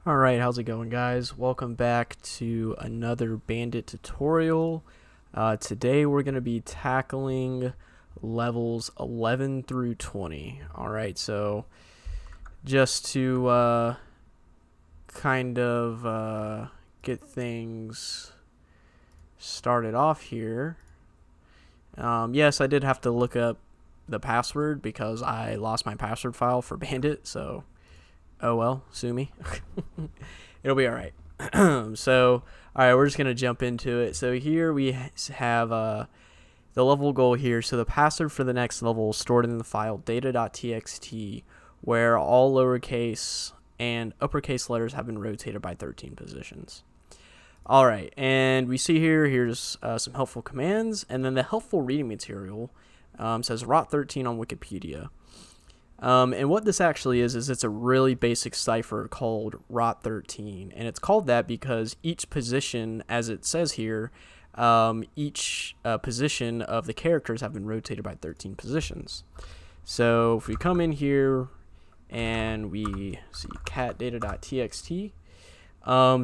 Alright, how's it going, guys? Welcome back to another Bandit tutorial. Today we're going to be tackling levels 11 through 20. Alright, so just to get things started off here. Yes, I did have to look up the password because I lost my password file for Bandit, so oh well, sue me. It'll be alright. So, alright, we're just going to jump into it. So here we have the level goal here. So the password for the next level is stored in the file data.txt, where all lowercase and uppercase letters have been rotated by 13 positions. Alright, and we see here's some helpful commands, and then the helpful reading material says rot13 on Wikipedia. And what this actually is it's a really basic cipher called rot13, and it's called that because each position, as it says here, each position of the characters have been rotated by 13 positions. So if we come in here and we see cat data.txt,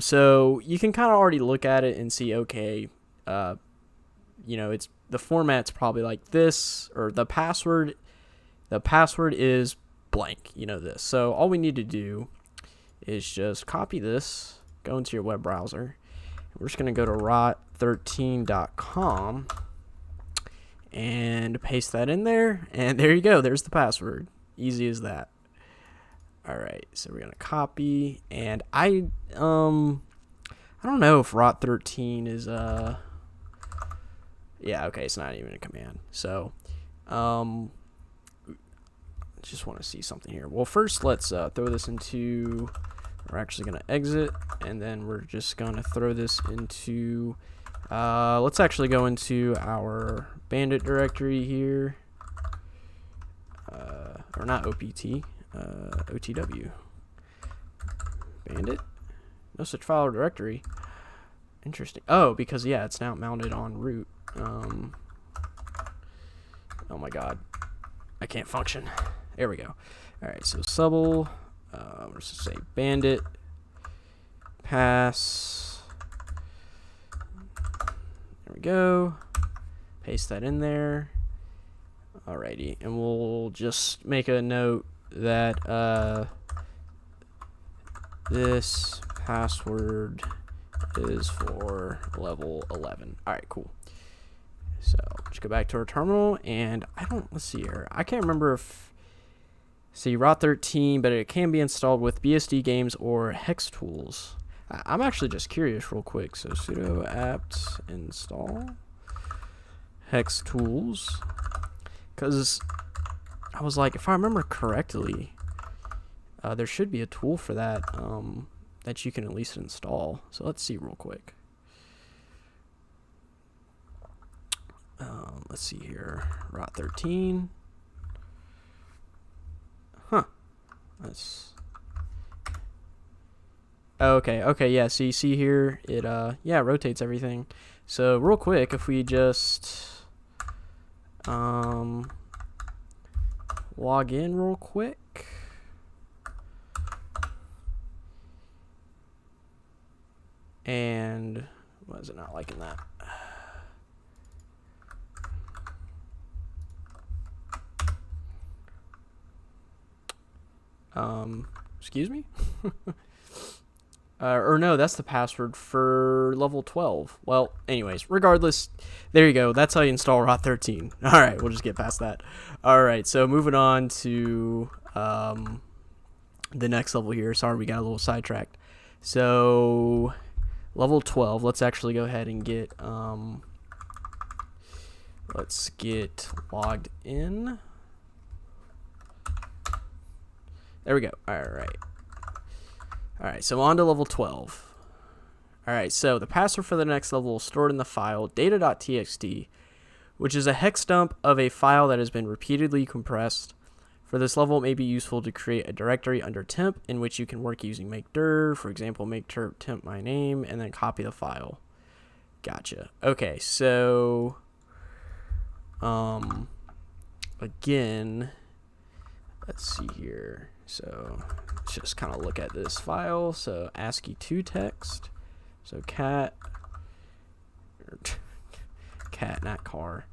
so you can kind of already look at it and see, okay, it's the format's probably like this, or the password is blank, this. So all we need to do is just copy this, go into your web browser. We're just going to go to rot13.com and paste that in there. And there you go. There's the password. Easy as that. All right. So we're going to copy. And I don't know if rot13 is, yeah, okay. It's not even a command. So, just want to see something here. Well, first let's throw this into, we're actually going to exit, and then we're just going to throw this into, let's actually go into our Bandit directory here, or not OPT, OTW, Bandit, no such file or directory. Interesting. Oh, because yeah, it's now mounted on root. Oh my god, I can't function. There we go. All right, so subl, let's just say bandit, pass. There we go. Paste that in there. Alrighty, and we'll just make a note that this password is for level 11. All right, cool. So let's go back to our terminal, and let's see here. I can't remember if, see, rot13, but it can be installed with BSD games or hex tools. I'm actually just curious real quick. So sudo apt install hex tools, because I was like, if I remember correctly, there should be a tool for that that you can at least install. So let's see real quick. Let's see here, rot13. Huh. That's okay, yeah, so you see here it yeah, rotates everything. So real quick, if we just log in real quick. And why is it not liking that? Excuse me? Or no, that's the password for level 12. Well, anyways, regardless, there you go. That's how you install rot13. All right, we'll just get past that. All right, so moving on to the next level here. Sorry, we got a little sidetracked. So level 12, let's actually go ahead and get, let's get logged in. There we go. Alright, so on to level 12. Alright, so the password for the next level is stored in the file data.txt, which is a hex dump of a file that has been repeatedly compressed. For this level, it may be useful to create a directory under temp in which you can work using make dir, for example, make temp my name, and then copy the file. Gotcha. Okay, so again, let's see here. So let's just kind of look at this file. So ASCII to text. So cat, not car.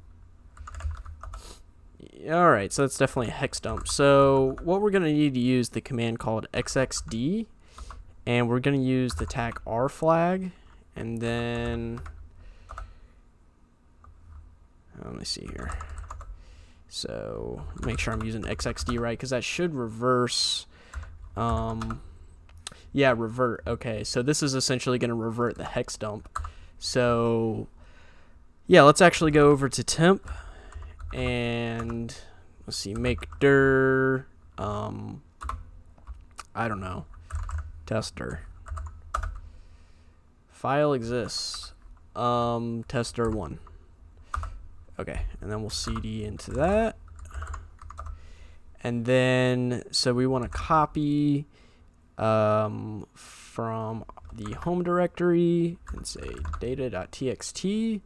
Alright, so that's definitely a hex dump. So what we're going to need to use the command called xxd, and we're going to use the tag r flag, and then let me see here. So make sure I'm using xxd right, because that should reverse. Yeah, revert. Okay, so this is essentially going to revert the hex dump. So yeah, let's actually go over to temp, and let's see, make dir, I don't know, tester. File exists, tester 1. Okay, and then we'll cd into that. And then, so we want to copy from the home directory and say data.txt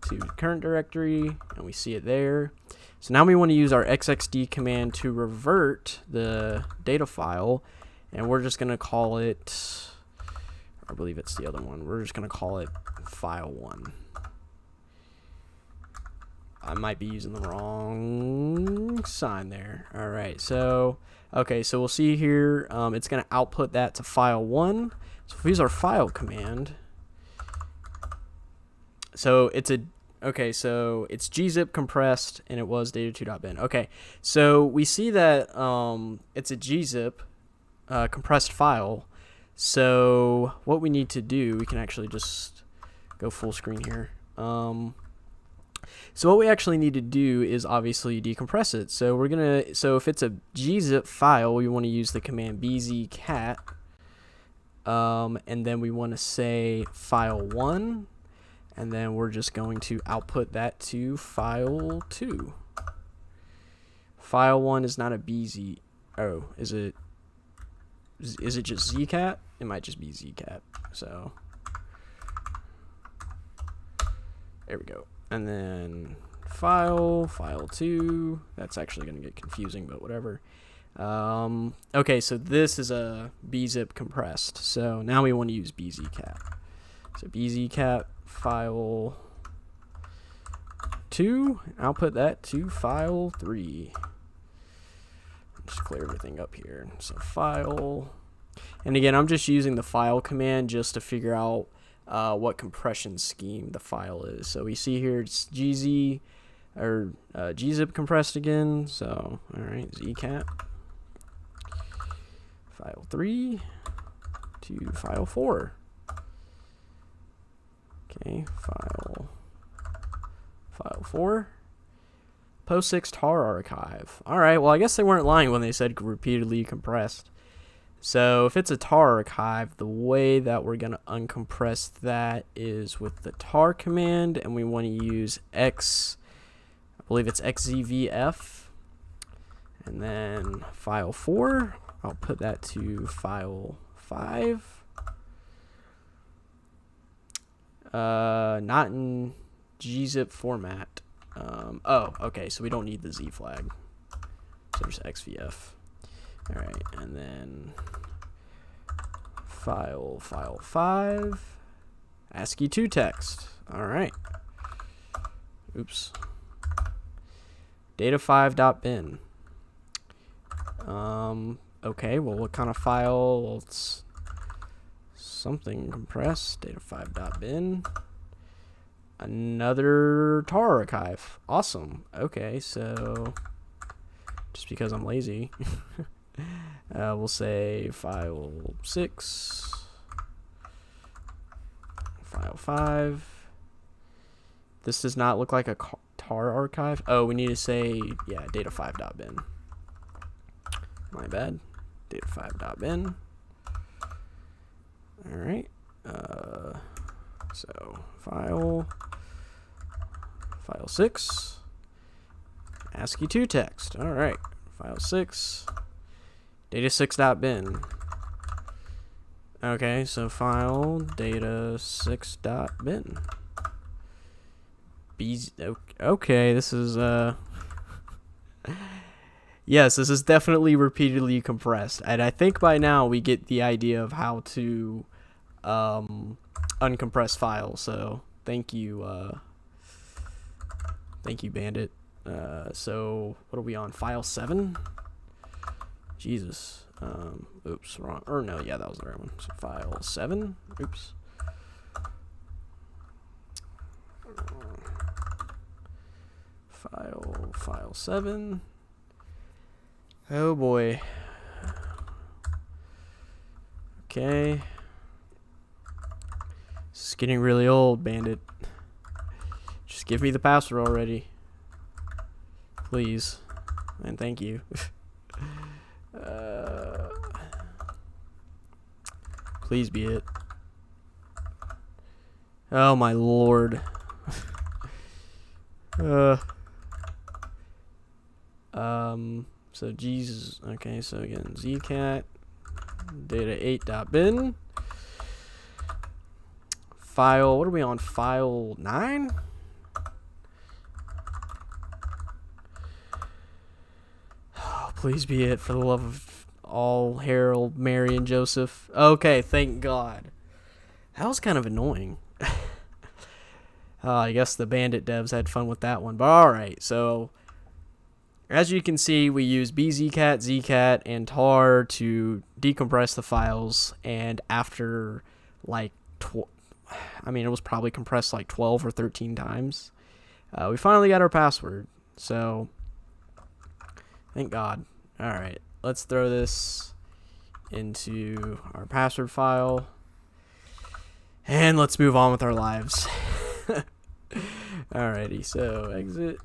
to current directory, and we see it there. So now we want to use our xxd command to revert the data file, and we're just going to call it, I believe it's the other one, we're just going to call it file1. I might be using the wrong sign there. Alright, so okay, so we'll see here, it's going to output that to file1. So if we use our file command, so it's so it's gzip compressed, and it was data2.bin. Okay, so we see that it's a gzip compressed file. So what we need to do, we can actually just go full screen here. So what we actually need to do is obviously decompress it. So we're gonna, so if it's a gzip file, we want to use the command bzcat, and then we want to say file1, and then we're just going to output that to file2. File1 is not a bz. Oh, is it just zcat? It might just be zcat. So there we go. And then file2, that's actually going to get confusing, but whatever. Okay, so this is a bzip compressed. So now we want to use bzcat. So bzcat file2, output that to file3. Just clear everything up here. So file, and again, I'm just using the file command just to figure out what compression scheme the file is. So we see here it's gz or gzip compressed again. So all right, zcat file3 to file4. Okay, file4. POSIX tar archive. All right, well I guess they weren't lying when they said repeatedly compressed. So if it's a tar archive, the way that we're going to uncompress that is with the tar command, and we want to use I believe it's xzvf, and then file4, I'll put that to file5. Not in gzip format. Oh, okay, so we don't need the z flag. So just xvf. Alright, and then file5, ASCII to text. Alright. Oops. Data5.bin. Okay, well, what kind of file? Well, it's something compressed. Data5.bin. Another tar archive. Awesome. Okay, so just because I'm lazy. We'll say file6, file5. This does not look like a tar archive. Oh, we need to say, yeah, data5.bin. My bad. Data5.bin. All right. So file6, ASCII to text. All right. File6. Data6.bin. Okay, so file data6.bin. Okay, this is Yes, this is definitely repeatedly compressed, and I think by now we get the idea of how to uncompress files. So thank you, Bandit. So what are we on? File 7? Jesus. Oops, wrong. Or no, yeah, that was the right one. So file 7. Oops. File 7. Oh boy. Okay. This is getting really old, Bandit. Just give me the password already. Please. And thank you. Please be it. Oh my lord. So Jesus. Okay, so again, zcat data8.bin. File, what are we on? File 9? Oh, please be it, for the love of all Harold, Mary, and Joseph. Okay, thank God. That was kind of annoying. I guess the Bandit devs had fun with that one. But alright, so as you can see, we use bzcat, zcat, and tar to decompress the files. And after like, it was probably compressed like 12 or 13 times. We finally got our password. So, thank God. Alright, let's throw this into our password file. And let's move on with our lives. Alrighty, so exit.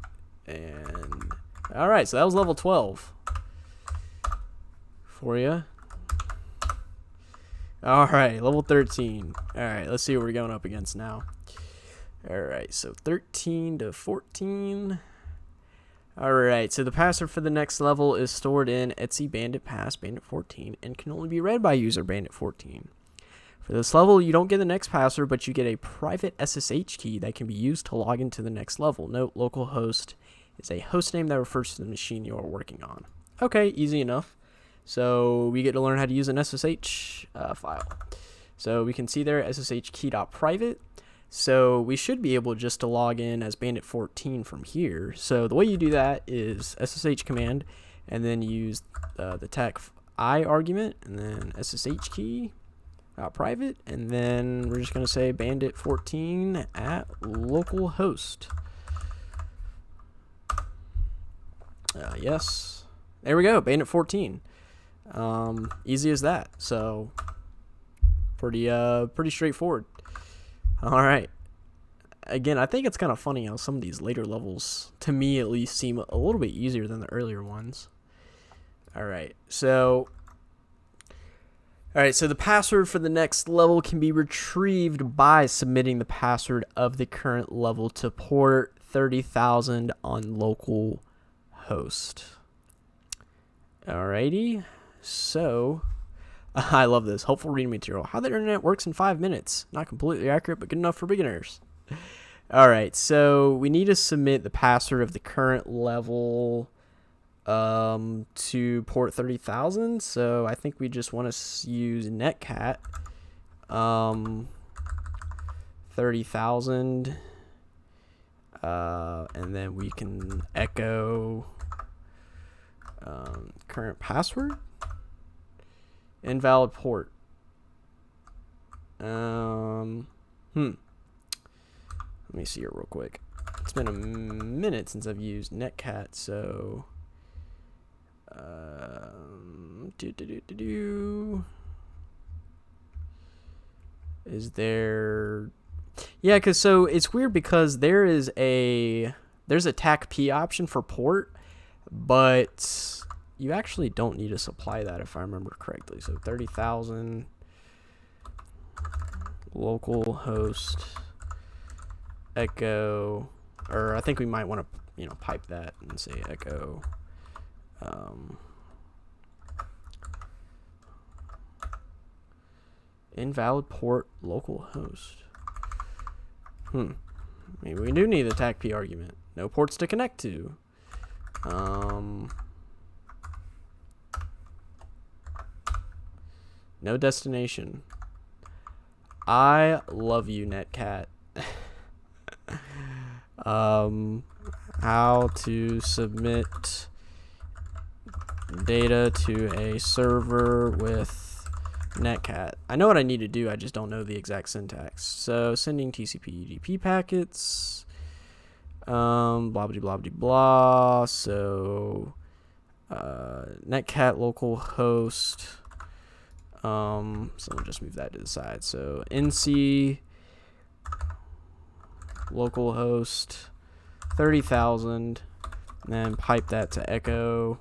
And alright, so that was level 12 for you. Alright, level 13. Alright, let's see what we're going up against now. Alright, so 13 to 14. Alright, so the password for the next level is stored in Etsy Bandit Pass Bandit 14 and can only be read by user Bandit 14. For this level, you don't get the next password, but you get a private SSH key that can be used to log into the next level. Note, localhost is a host name that refers to the machine you are working on. Okay, easy enough. So we get to learn how to use an SSH file. So we can see there SSH key.private. So we should be able just to log in as Bandit 14 from here. So the way you do that is SSH command and then use the tech I argument and then SSH key. Private, and then we're just going to say bandit 14 at localhost. Yes, there we go, bandit 14. Easy as that. So pretty straightforward. All right, again, I think it's kind of funny how some of these later levels, to me at least, seem a little bit easier than the earlier ones. All right, so the password for the next level can be retrieved by submitting the password of the current level to port 30,000 on localhost. Alrighty, so I love this. Helpful reading material. How the internet works in 5 minutes. Not completely accurate, but good enough for beginners. Alright, so we need to submit the password of the current level to port 30,000. So I think we just want to use netcat 30,000 and then we can echo current password, invalid port. Let me see here real quick. It's been a minute since I've used netcat, so is there, yeah, because so it's weird because there's a TAC P option for port, but you actually don't need to supply that if I remember correctly. So 30,000 localhost echo, or I think we might want to pipe that and say echo invalid port localhost. Maybe we do need the TAC P argument. No ports to connect to. No destination. I love you, Netcat. How to submit data to a server with Netcat. I know what I need to do, I just don't know the exact syntax. So sending TCP UDP packets, blah blah blah blah blah. So Netcat localhost. So we'll just move that to the side. So NC localhost 30,000, and then pipe that to echo.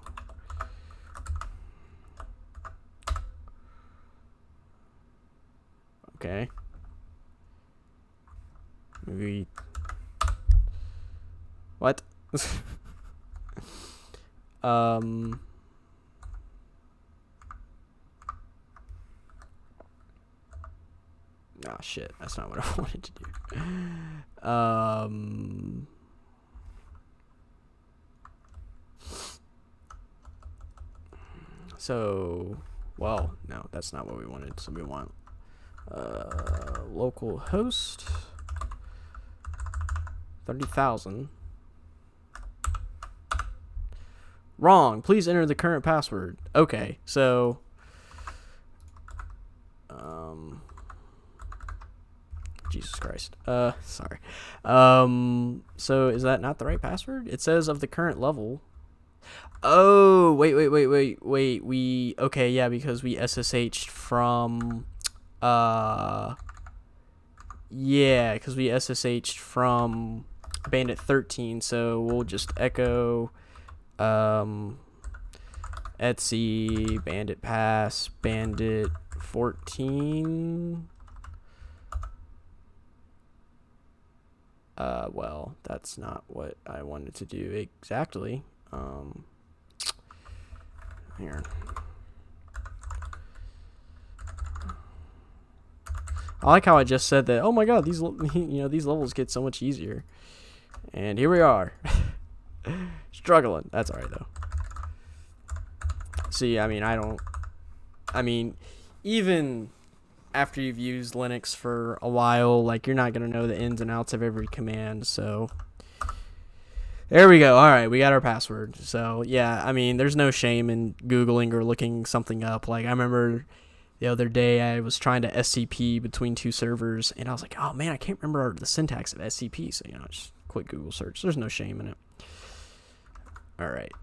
Okay. Maybe. What? Oh shit, that's not what I wanted to do. So, well, no, that's not what we wanted. So we want local host 30,000. Wrong. Please enter the current password. Okay, so Jesus Christ. Sorry. So is that not the right password? It says of the current level. Oh, wait. Okay, yeah, because we SSH'd from yeah, because we SSH'd from Bandit 13, so we'll just echo Etsy Bandit Pass Bandit 14. Well, that's not what I wanted to do exactly. Here. I like how I just said that. Oh my God, these these levels get so much easier, and here we are, struggling. That's all right though. See, I mean, even after you've used Linux for a while, like, you're not gonna know the ins and outs of every command. So there we go. All right, we got our password. So yeah, I mean, there's no shame in Googling or looking something up. Like, I remember the other day I was trying to SCP between two servers, and I was like, oh man, I can't remember the syntax of SCP. So, just quick Google search. There's no shame in it. All right.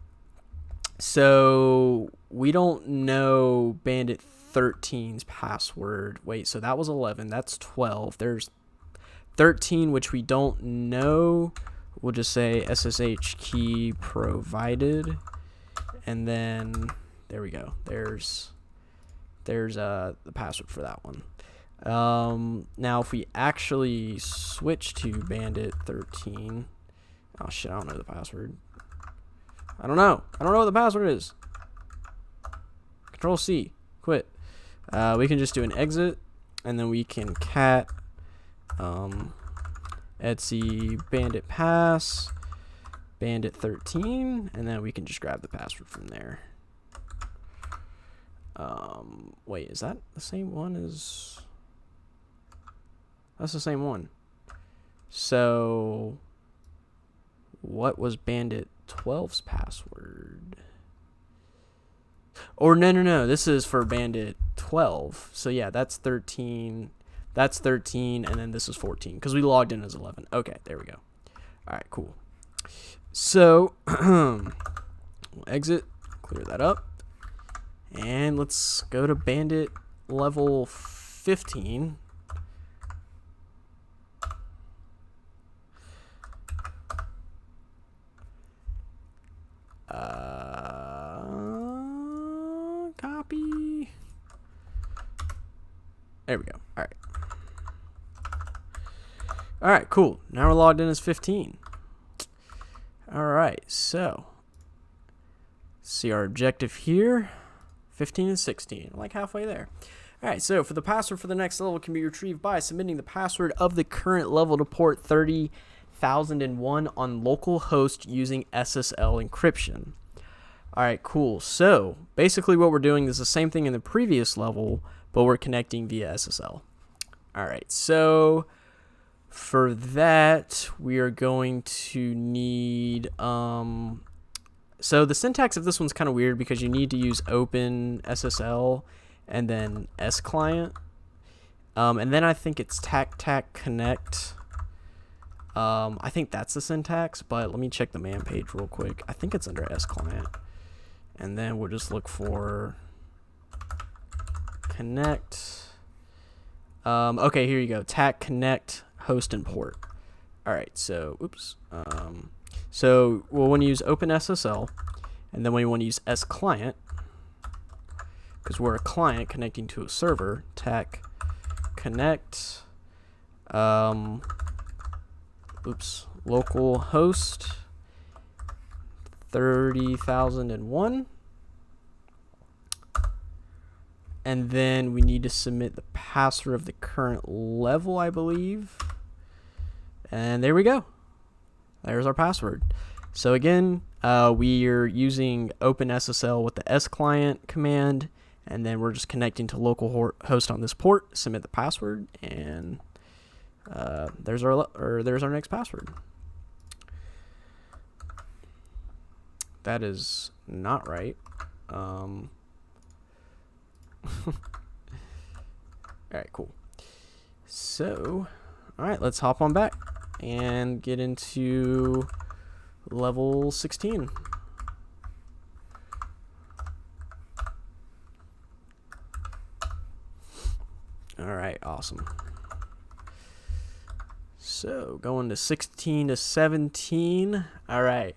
So we don't know Bandit 13's password. Wait, so that was 11. That's 12. There's 13, which we don't know. We'll just say SSH key provided, and then there we go. There's the password for that one. Now if we actually switch to Bandit 13, oh shit, I don't know the password. I don't know what the password is. Control C, quit. We can just do an exit, and then we can cat Etsy Bandit Pass Bandit 13, and then we can just grab the password from there. Wait, is that the same one as? That's the same one. So what was Bandit 12's password? Or no, this is for Bandit 12. So yeah, that's 13. That's 13, and then this is 14, because we logged in as 11. Okay, there we go. All right, cool. So we'll exit, clear that up, and let's go to Bandit level 15. Copy. There we go. All right. All right, cool. Now we're logged in as 15. All right, so see our objective here, 15 and 16, like halfway there. All right, so for the password for the next level can be retrieved by submitting the password of the current level to port 30,001 on localhost using SSL encryption. All right, cool. So basically what we're doing is the same thing in the previous level, but we're connecting via SSL. All right, so for that, we are going to need, so the syntax of this one's kind of weird because you need to use open SSL and then S client. And then I think it's tac connect. I think that's the syntax, but let me check the man page real quick. I think it's under S client. And then we'll just look for connect. Okay, here you go. Tac connect host and port. All right, so oops. So we'll want to use OpenSSL, and then we want to use S client because we're a client connecting to a server. Tac connect. Local host 30,001. And then we need to submit the password of the current level, I believe. And there we go. There's our password. So again, we are using OpenSSL with the S client command, and then we're just connecting to local host on this port, submit the password, and there's our next password. That is not right. All right, cool. So, all right, let's hop on back and get into level 16. All right, awesome. So, going to 16 to 17. All right.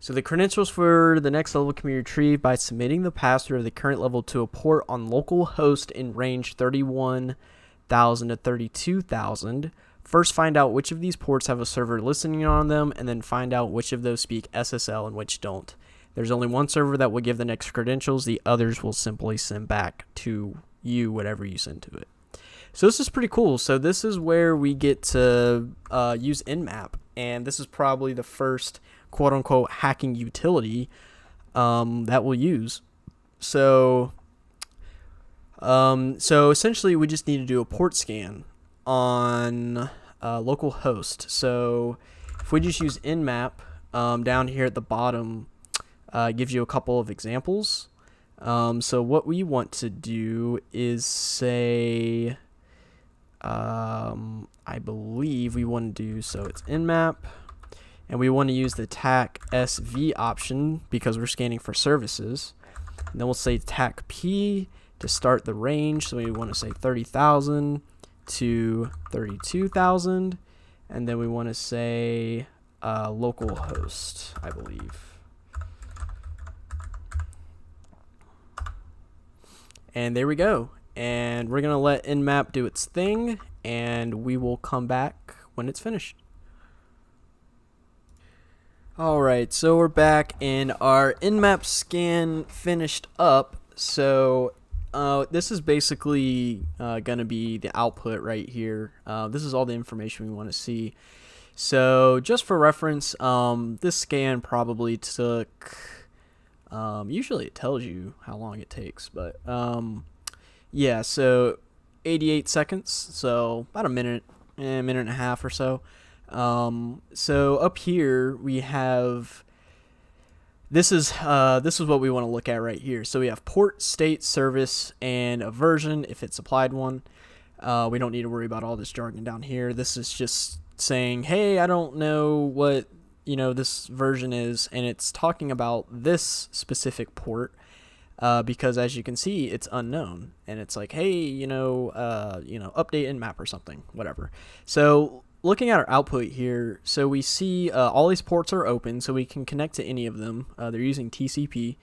So the credentials for the next level can be retrieved by submitting the password of the current level to a port on localhost in range 31,000 to 32,000. First, find out which of these ports have a server listening on them, and then find out which of those speak SSL and which don't. There's only one server that will give the next credentials. The others will simply send back to you whatever you send to it. So this is pretty cool. So this is where we get to use Nmap, and this is probably the first quote-unquote hacking utility that we'll use. So essentially we just need to do a port scan on localhost. So if we just use Nmap, down here at the bottom gives you a couple of examples. So what we want to do is say, I believe we want to do, so it's Nmap, and we want to use the TAC SV option because we're scanning for services. And then we'll say TAC P to start the range. So we want to say 30,000 to 32,000. And then we want to say localhost, I believe. And there we go. And we're going to let Nmap do its thing, and we will come back when it's finished. Alright, so we're back, and our Nmap scan finished up. So this is basically going to be the output right here. This is all the information we want to see. So just for reference, this scan probably took, usually it tells you how long it takes, but yeah, so 88 seconds, so about a minute and a half or so. So up here we have, this is what we want to look at right here. So we have port, state, service, and a version if it's applied one. We don't need to worry about all this jargon down here. This is just saying, hey, I don't know what, this version is, and it's talking about this specific port. Because as you can see, it's unknown, and it's like, hey, update Nmap or something, whatever. So looking at our output here, so we see all these ports are open, so we can connect to any of them. They're using TCP,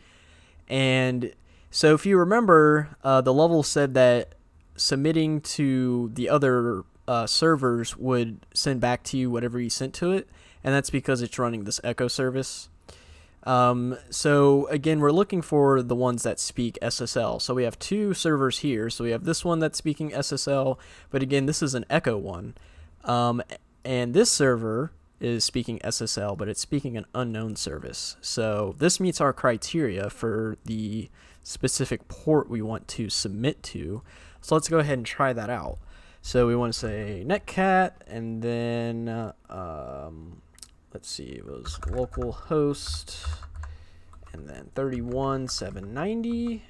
and so if you remember, the level said that submitting to the other servers would send back to you whatever you sent to it, and that's because it's running this echo service. So again, we're looking for the ones that speak SSL. So we have two servers here. So we have this one that's speaking SSL, but again, this is an echo one. And this server is speaking SSL, but it's speaking an unknown service. So this meets our criteria for the specific port we want to submit to. So let's go ahead and try that out. So we want to say netcat, and then let's see, it was localhost, and then 31,790.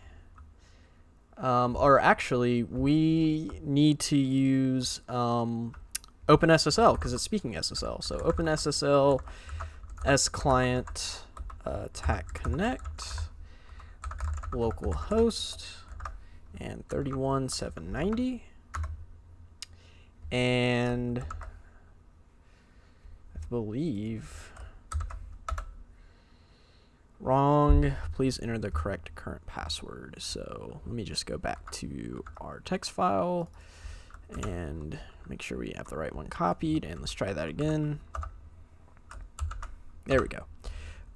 Or actually, we need to use OpenSSL because it's speaking SSL. So OpenSSL sclient tac connect localhost and 31,790. And I believe wrong. Please enter the correct current password. So let me just go back to our text file and make sure we have the right one copied. And let's try that again. There we go.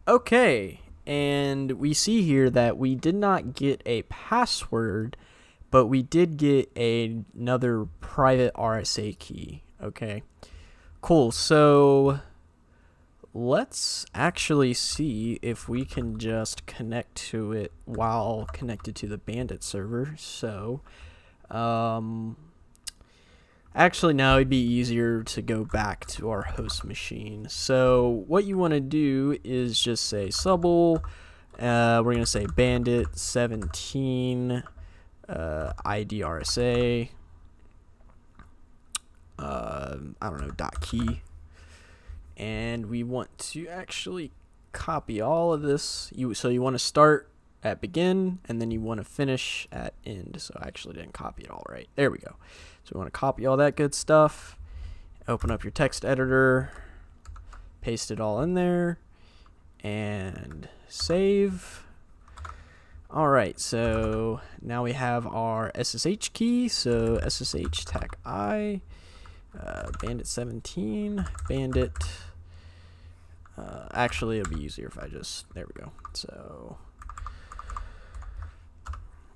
Okay. And we see here that we did not get a password, but we did get another private RSA key. Okay, cool. So let's actually see if we can just connect to it while connected to the Bandit server. So actually, now it'd be easier to go back to our host machine. So what you want to do is just say subl. We're going to say Bandit 17 ID RSA. I don't know, .key. And we want to actually copy all of this. So you want to start at begin, and then you want to finish at end. So I actually didn't copy it all right. There we go. So we want to copy all that good stuff. Open up your text editor. Paste it all in there. And save. All right, so now we have our SSH key. So SSH tac I, Bandit 17, Bandit. Actually, it'll be easier if I just, there we go. So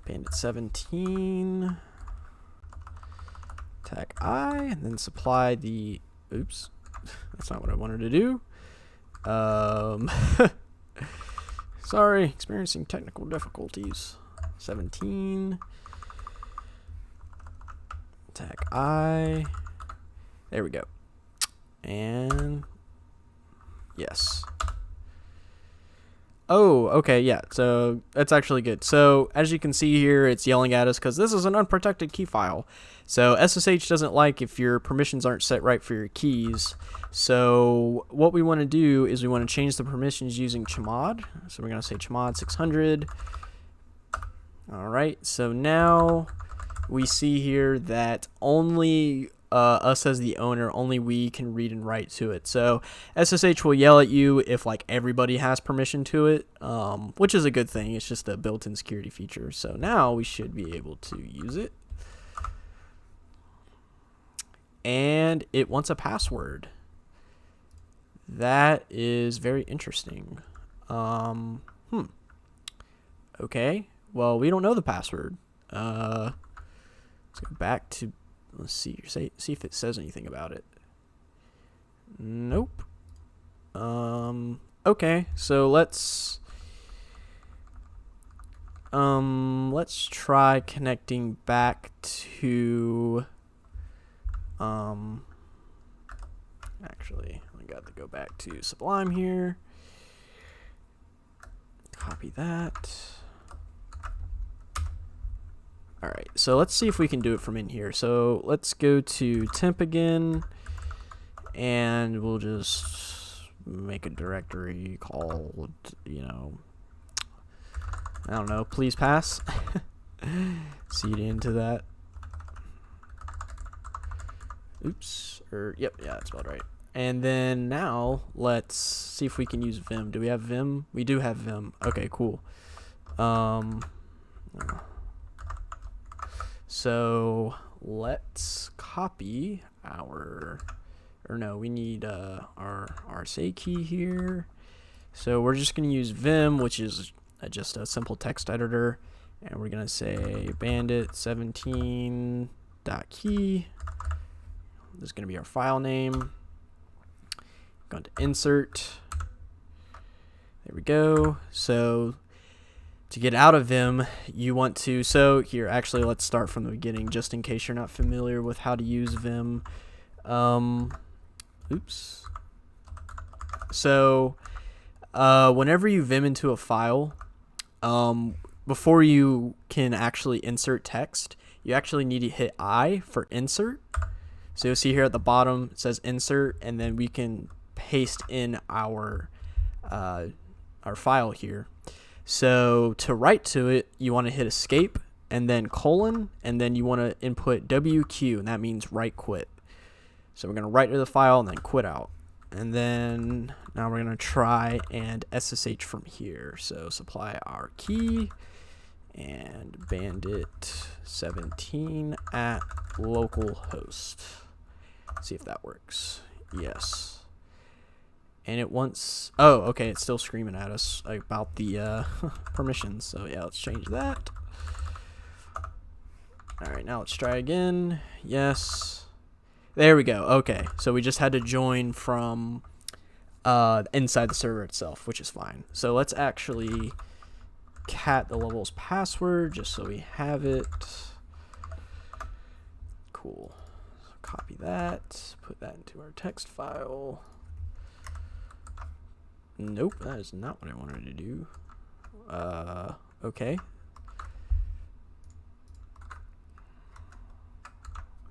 Bandit 17, tac I, and then supply the, oops, that's not what I wanted to do. Sorry, experiencing technical difficulties. 17. Tac I. There we go. And yes. Oh, okay, yeah. So that's actually good. So as you can see here, it's yelling at us because this is an unprotected key file. So SSH doesn't like if your permissions aren't set right for your keys. So what we want to do is we want to change the permissions using chmod. So we're going to say chmod 600. All right. So now we see here that only us as the owner, only we can read and write to it. So SSH will yell at you if like everybody has permission to it, which is a good thing. It's just a built-in security feature. So now we should be able to use it. And it wants a password. That is very interesting. Okay. Well, we don't know the password. Let's go back to, let's see if it says anything about it. Nope. Okay, so let's try connecting back to actually I got to go back to Sublime here. Copy that. All right, so let's see if we can do it from in here. So let's go to temp again, and we'll just make a directory called, you know, I don't know, please pass. Seed into that. Oops, yep, yeah, that's about right. And then now let's see if we can use Vim. Do we have Vim? We do have Vim. Okay, cool. So let's copy our, or no, we need our RSA key here. So we're just going to use Vim, which is just a simple text editor, and we're going to say bandit 17.key. This is going to be our file name. Going to insert. There we go. So To get out of Vim, you want to, so here, actually, let's start from the beginning, just in case you're not familiar with how to use Vim. Oops. So, whenever you Vim into a file, before you can actually insert text, you actually need to hit I for insert. So you'll see here at the bottom, it says insert, and then we can paste in our file here. So to write to it, you want to hit escape and then colon, and then you want to input WQ, and that means write quit. So we're going to write to the file and then quit out. And then now we're going to try and SSH from here. So supply our key and bandit 17 at localhost. See if that works. Yes. And it wants, oh, okay, it's still screaming at us about the permissions. So yeah, let's change that. All right, now let's try again. Yes. There we go. Okay, so we just had to join from inside the server itself, which is fine. So let's actually cat the level's password just so we have it. Cool. So copy that, put that into our text file. Nope, that is not what I wanted to do. Okay.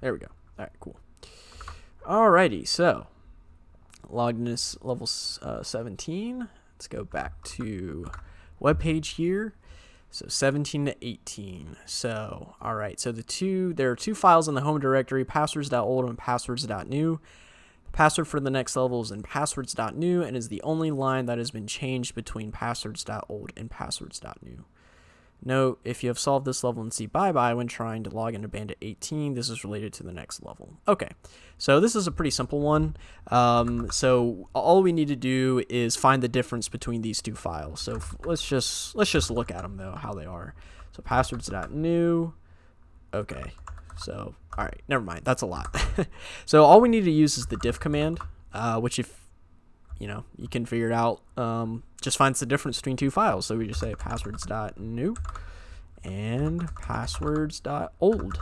There we go. All right, cool. Alrighty, so logged in this level 17. Let's go back to web page here. So 17 to 18. So, all right. So there are two files in the home directory, passwords.old and passwords.new. Password for the next level is in passwords.new and is the only line that has been changed between passwords.old and passwords.new. Note, if you have solved this level and see bye-bye when trying to log into Bandit 18, this is related to the next level. Okay, so this is a pretty simple one. So all we need to do is find the difference between these two files. So let's just look at them, though, how they are. So passwords.new, okay. So, all right, never mind. That's a lot. So all we need to use is the diff command, which if, you can figure it out, just finds the difference between two files. So we just say passwords.new and passwords.old.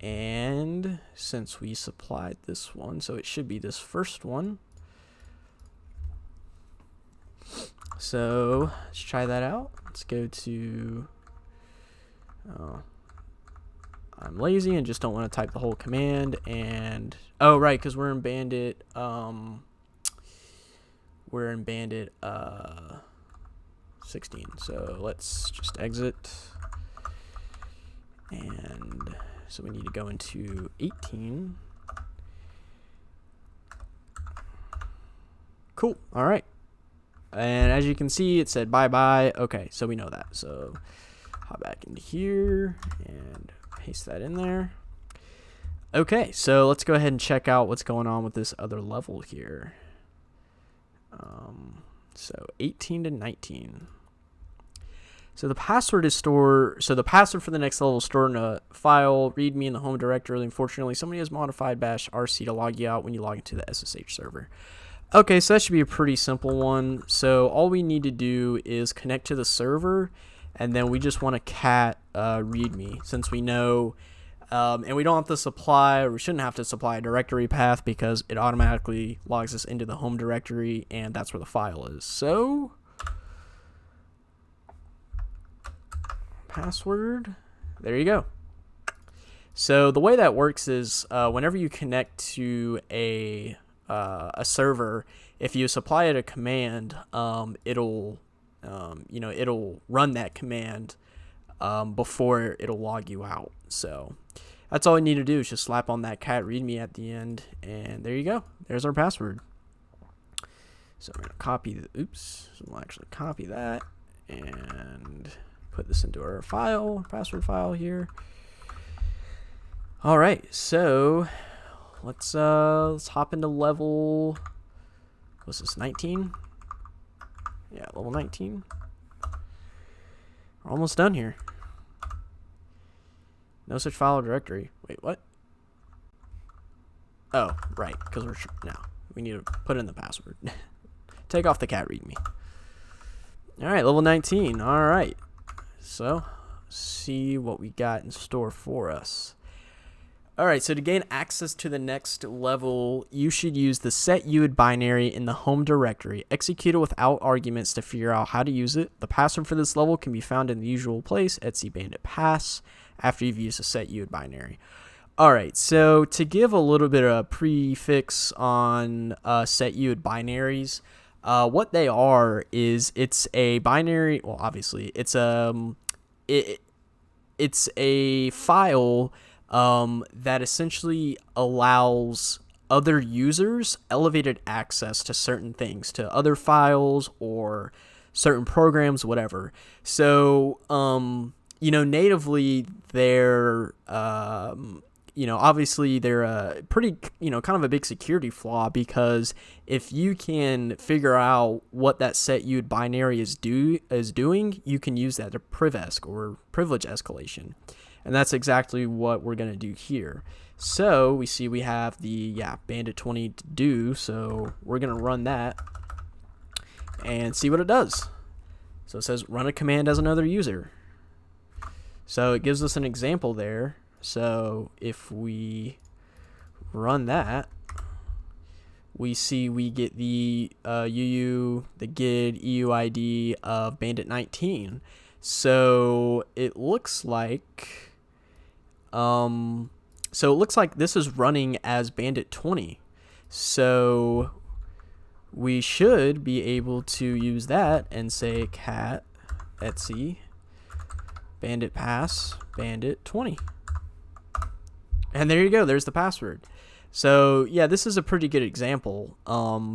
And since we supplied this one, so it should be this first one. So let's try that out. Let's go to... I'm lazy and just don't want to type the whole command, and oh right, because we're in Bandit 16. So let's just exit, and so we need to go into 18. Cool. All right, and as you can see, it said bye bye. Okay, so we know that. So hop back into here and paste that in there. Okay, so let's go ahead and check out what's going on with this other level here. So 18 to 19. So the password is stored. So the password for the next level is stored in a file README in the home directory. Unfortunately, somebody has modified bash RC to log you out when you log into the SSH server. Okay, so that should be a pretty simple one. So all we need to do is connect to the server, and then we just want to cat README, since we know, and we don't have to supply, or we shouldn't have to supply a directory path because it automatically logs us into the home directory, and that's where the file is. So password, there you go. So the way that works is whenever you connect to a server, if you supply it a command, it'll run that command before it'll log you out. So that's all we need to do is just slap on that cat readme at the end, and there you go. There's our password. So I'm gonna copy so we'll actually copy that and put this into our file, password file here. All right, so let's hop into level, what's this, 19? Yeah, level 19. We're almost done here. No such file or directory. Wait, what? Oh, right, because we need to put in the password. Take off the cat readme. All right, level 19. All right. So, see what we got in store for us. All right, so to gain access to the next level, you should use the set UID binary in the home directory. Execute it without arguments to figure out how to use it. The password for this level can be found in the usual place, etc Bandit pass, after you've used the set UID binary. All right, so to give a little bit of a prefix on set UID binaries, what they are is it's a binary. Well, obviously, it's a file that essentially allows other users elevated access to certain things, to other files or certain programs, whatever. So, natively they're, obviously they're a pretty, kind of a big security flaw, because if you can figure out what that set UID binary is doing, you can use that to privesc, or privilege escalation. And that's exactly what we're going to do here. So we see we have the Bandit 20 to do. So we're going to run that and see what it does. So it says run a command as another user. So it gives us an example there. So if we run that, we see we get the the GID EUID of Bandit 19. So it looks like this is running as Bandit 20. So we should be able to use that and say cat etc bandit pass bandit 20. And there you go, there's the password. So yeah, this is a pretty good example.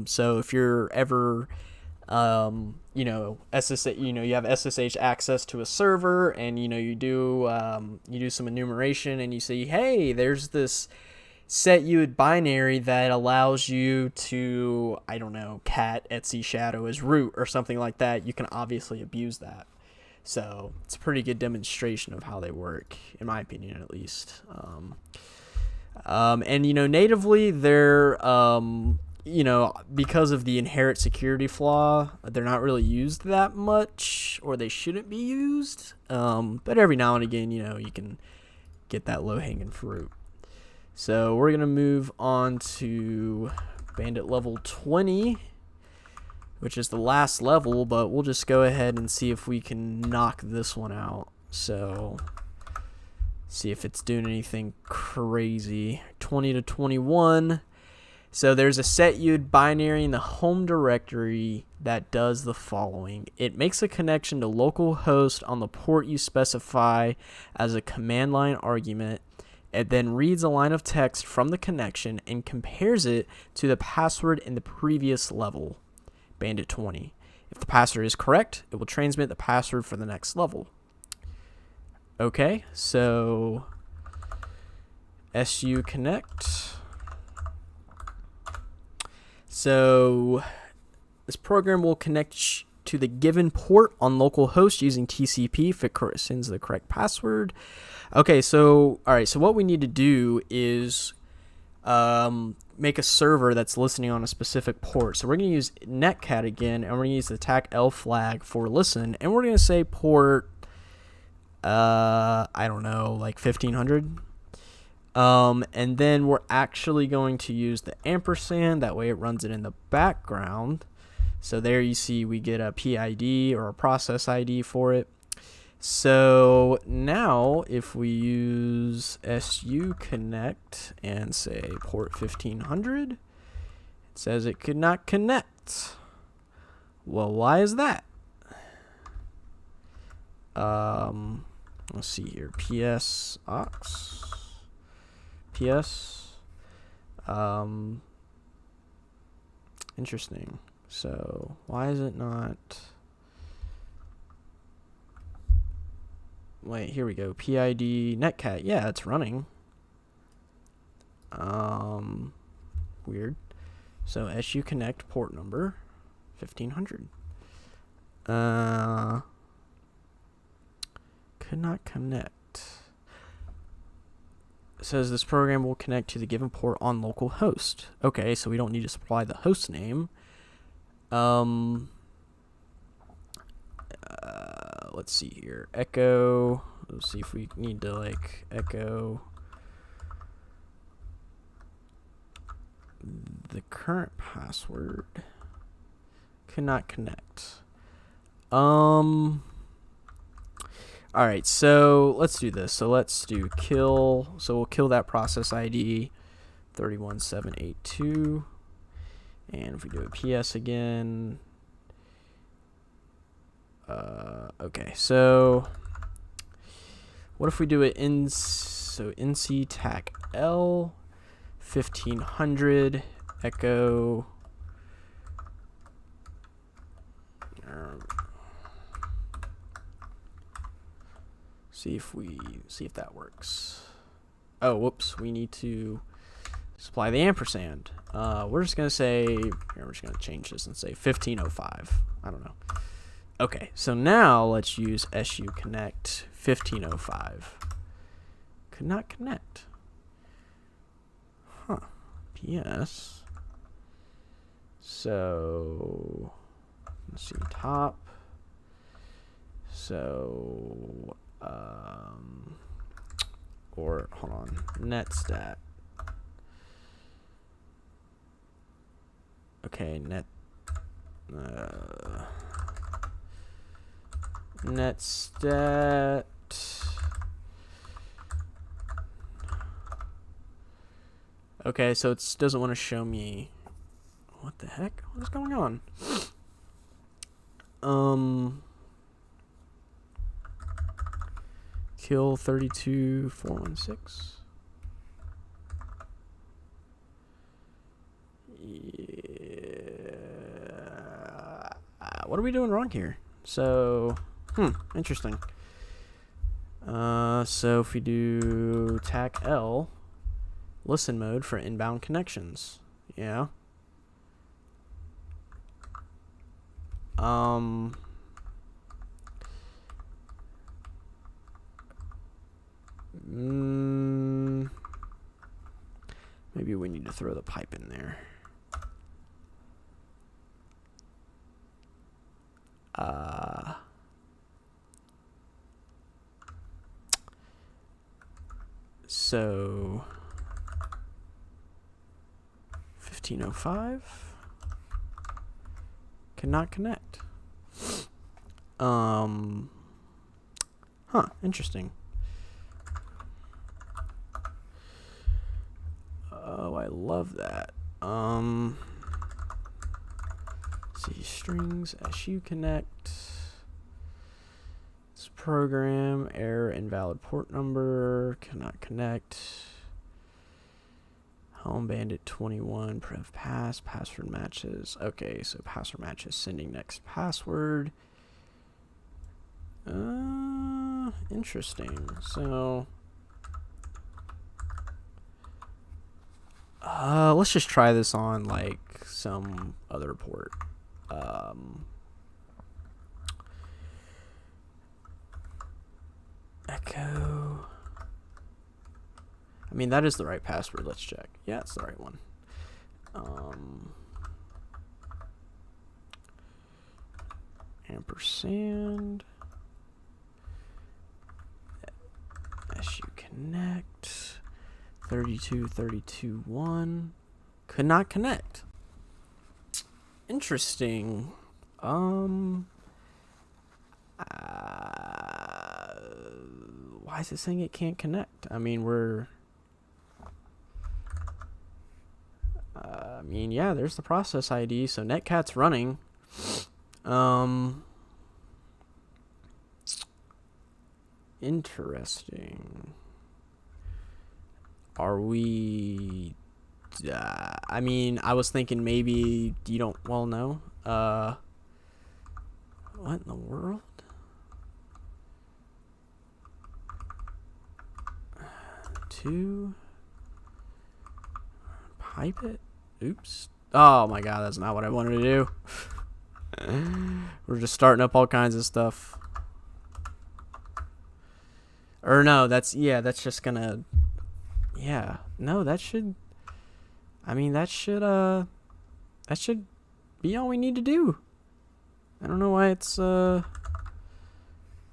So if you're ever SSH, you have SSH access to a server, and you do some enumeration, and you say, hey, there's this set UID binary that allows you to, I don't know, cat etc shadow as root or something like that. You can obviously abuse that. So it's a pretty good demonstration of how they work, in my opinion, at least. Natively they're because of the inherent security flaw, they're not really used that much, or they shouldn't be used. But every now and again, you can get that low-hanging fruit. So we're going to move on to Bandit level 20, which is the last level, but we'll just go ahead and see if we can knock this one out. So see if it's doing anything crazy. 20 to 21. So there's a set UID binary in the home directory that does the following. It makes a connection to localhost on the port you specify as a command line argument. It then reads a line of text from the connection and compares it to the password in the previous level, Bandit 20. If the password is correct, it will transmit the password for the next level. Okay, so su connect. So this program will connect to the given port on localhost using TCP if it sends the correct password. Okay, so all right, so what we need to do is make a server that's listening on a specific port. So we're going to use netcat again, and we're going to use the TACL flag for listen, and we're going to say port I don't know, like 1500. And then we're actually going to use the ampersand. That way it runs it in the background. So there you see we get a PID, or a process ID for it. So now if we use su connect and say port 1500, it says it could not connect. Well, why is that? Let's see here. PS aux. PS. Interesting. So why is it not? Wait, here we go. PID netcat. Yeah, it's running. Weird. So su connect port number 1500. Could not connect. It says this program will connect to the given port on localhost. Okay, so we don't need to supply the host name. let's see here. Echo. Let's see if we need to like echo the current password. Cannot connect. All right, so let's do this. So let's do kill. So we'll kill that process ID 31782. And if we do a PS again. Okay, so what if we do it in, so nc tac L 1500 echo see if that works. Oh, whoops, we need to supply the ampersand. We're just gonna say, here, we're just gonna change this and say 1505. I don't know. Okay, so now let's use su connect 1505. Could not connect. Huh. PS. So let's see, top. So or hold on, netstat. Okay, netstat. Okay, so it doesn't want to show me. What the heck? What is going on? Kill 32416. Yeah. What are we doing wrong here? So, interesting. So if we do tac L, listen mode for inbound connections. Yeah. Maybe we need to throw the pipe in there. So 1505 cannot connect. Interesting. Oh, I love that. See, strings su connect. This program error, invalid port number, cannot connect. Home Bandit 21 prev pass, password matches. Okay, so password matches, sending next password. Interesting. So let's just try this on like some other port. Echo. I mean, that is the right password. Let's check. Yeah, it's the right one. Ampersand. SU connect. 32321. Could not connect. Interesting. Why is it saying it can't connect? I mean, yeah, there's the process ID, so netcat's running. Interesting. Are we... I mean, I was thinking maybe you don't... Well, no. What in the world? Two... Pipe it? Oops. Oh my god, that's not what I wanted to do. We're just starting up all kinds of stuff. Or no, that's just gonna... Yeah. No, that should... I mean, that should be all we need to do. I don't know why it's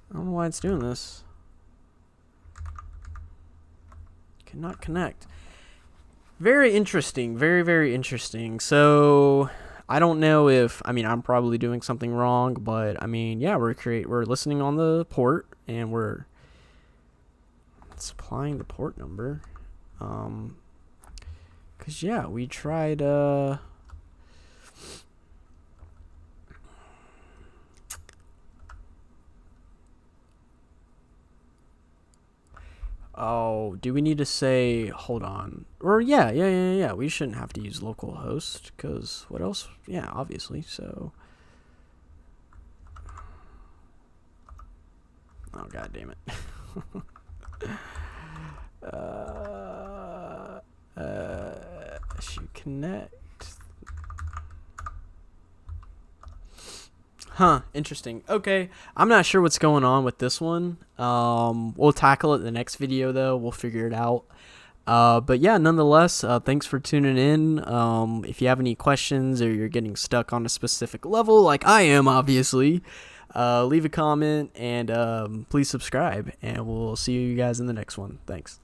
I don't know why it's doing this. Cannot connect. Very interesting. Very, very interesting. So I don't know if, I mean, I'm probably doing something wrong, but I mean, yeah, we're listening on the port and we're supplying the port number. Cause yeah, we tried, oh, do we need to say, hold on, or yeah, we shouldn't have to use localhost, because what else? Yeah, obviously. So, oh, god damn it. Should connect. Huh, interesting. Okay, I'm not sure what's going on with this one. We'll tackle it in the next video, though. We'll figure it out. But yeah, nonetheless, thanks for tuning in. If you have any questions or you're getting stuck on a specific level, like I am, obviously, leave a comment and please subscribe. And we'll see you guys in the next one. Thanks.